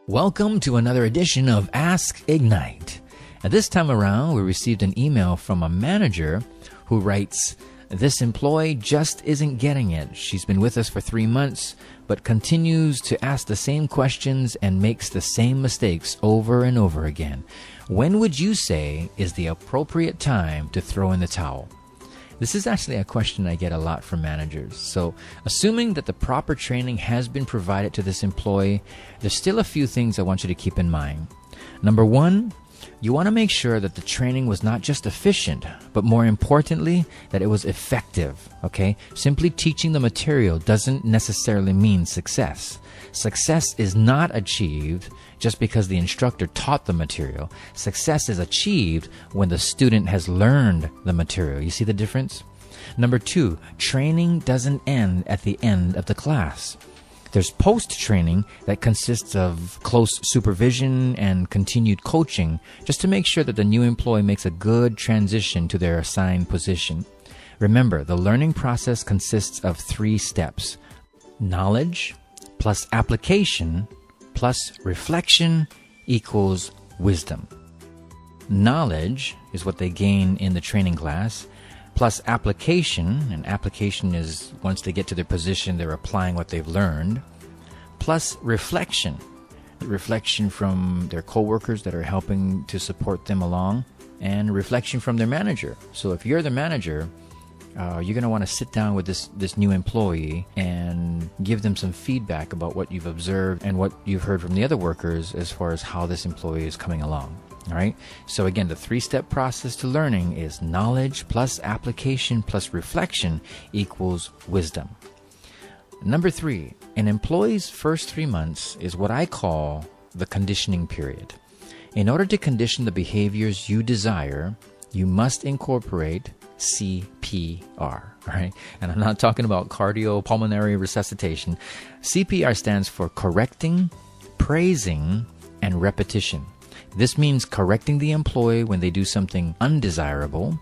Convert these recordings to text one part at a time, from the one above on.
Welcome to another edition of Ask Ignite. And this time around, we received an email from a manager who writes, "This employee just isn't getting it. She's been with us for 3 months, but continues to ask the same questions and makes the same mistakes over and over again. When would you say is the appropriate time to throw in the towel?" This is actually a question I get a lot from managers. So, assuming that the proper training has been provided to this employee, there's still a few things I want you to keep in mind. Number one, you want to make sure that the training was not just efficient, but more importantly, that it was effective, okay? Simply teaching the material doesn't necessarily mean success. Success is not achieved just because the instructor taught the material. Success is achieved when the student has learned the material. You see the difference? Number two, training doesn't end at the end of the class. There's post-training that consists of close supervision and continued coaching just to make sure that the new employee makes a good transition to their assigned position. Remember, the learning process consists of 3 steps: knowledge plus application plus reflection equals wisdom. Knowledge is what they gain in the training class, plus application, and application is once they get to their position, they're applying what they've learned, plus reflection from their coworkers that are helping to support them along, and reflection from their manager. So if you're the manager, you're going to want to sit down with this new employee and give them some feedback about what you've observed and what you've heard from the other workers as far as how this employee is coming along. All right. So again, the 3-step process to learning is knowledge plus application plus reflection equals wisdom. Number 3, an employee's first 3 months is what I call the conditioning period. In order to condition the behaviors you desire, you must incorporate CPR, all right? And I'm not talking about cardiopulmonary resuscitation. CPR stands for correcting, praising, and repetition. This means correcting the employee when they do something undesirable,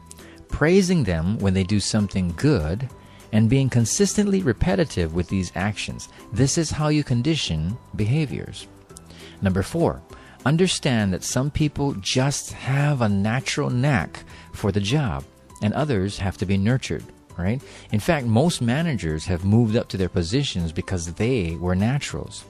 praising them when they do something good, and being consistently repetitive with these actions. This is how you condition behaviors. Number 4, understand that some people just have a natural knack for the job, and others have to be nurtured, right? In fact, most managers have moved up to their positions because they were naturals.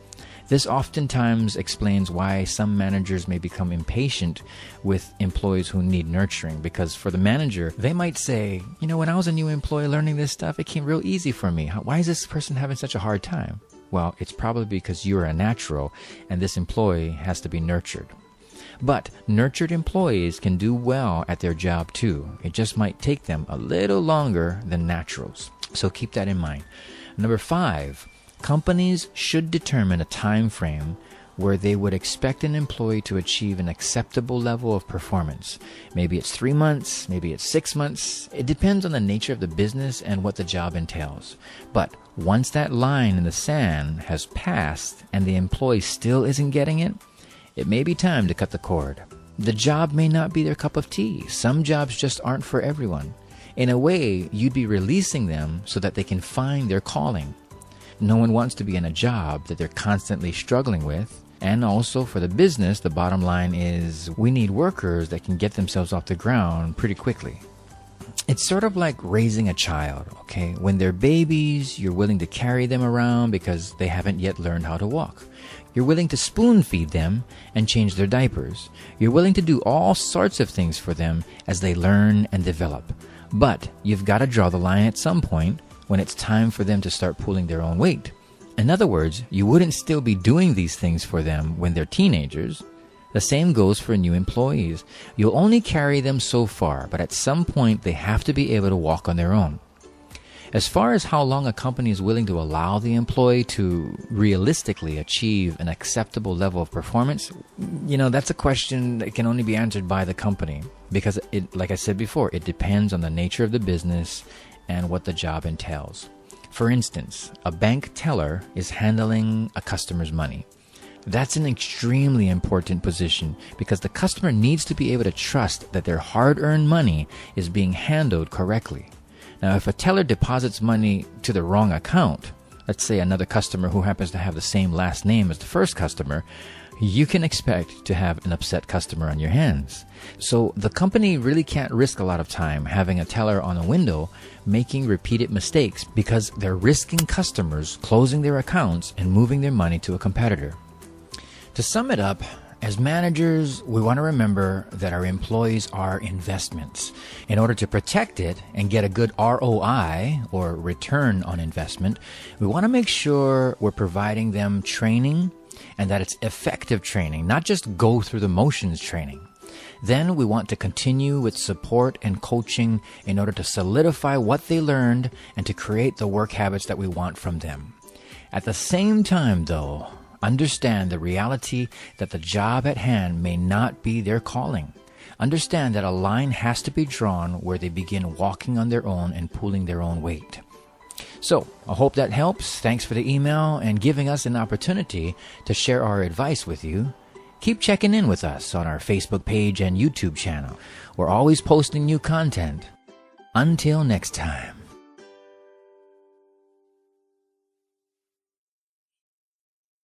This oftentimes explains why some managers may become impatient with employees who need nurturing, because for the manager, they might say, when I was a new employee learning this stuff, it came real easy for me. Why is this person having such a hard time? Well, it's probably because you're a natural and this employee has to be nurtured. But nurtured employees can do well at their job too. It just might take them a little longer than naturals. So keep that in mind. Number 5, companies should determine a time frame where they would expect an employee to achieve an acceptable level of performance. Maybe it's 3 months, maybe it's 6 months. It depends on the nature of the business and what the job entails. But once that line in the sand has passed and the employee still isn't getting it, it may be time to cut the cord. The job may not be their cup of tea. Some jobs just aren't for everyone. In a way, you'd be releasing them so that they can find their calling. No one wants to be in a job that they're constantly struggling with. And also for the business, the bottom line is we need workers that can get themselves off the ground pretty quickly. It's sort of like raising a child, okay? When they're babies, you're willing to carry them around because they haven't yet learned how to walk. You're willing to spoon feed them and change their diapers. You're willing to do all sorts of things for them as they learn and develop. But you've got to draw the line at some point when it's time for them to start pulling their own weight. In other words, you wouldn't still be doing these things for them when they're teenagers. The same goes for new employees. You'll only carry them so far, but at some point they have to be able to walk on their own. As far as how long a company is willing to allow the employee to realistically achieve an acceptable level of performance, that's a question that can only be answered by the company, because like I said before, it depends on the nature of the business and what the job entails. For instance, a bank teller is handling a customer's money. That's an extremely important position because the customer needs to be able to trust that their hard-earned money is being handled correctly. Now, if a teller deposits money to the wrong account, let's say another customer who happens to have the same last name as the first customer, you can expect to have an upset customer on your hands. So the company really can't risk a lot of time having a teller on a window making repeated mistakes because they're risking customers closing their accounts and moving their money to a competitor. To sum it up, as managers, we want to remember that our employees are investments. In order to protect it and get a good ROI, or return on investment, we want to make sure we're providing them training and that it's effective training, not just go through the motions training. Then we want to continue with support and coaching in order to solidify what they learned and to create the work habits that we want from them. At the same time, though, understand the reality that the job at hand may not be their calling. Understand that a line has to be drawn where they begin walking on their own and pulling their own weight. So, I hope that helps. Thanks for the email and giving us an opportunity to share our advice with you. Keep checking in with us on our Facebook page and YouTube channel. We're always posting new content. Until next time.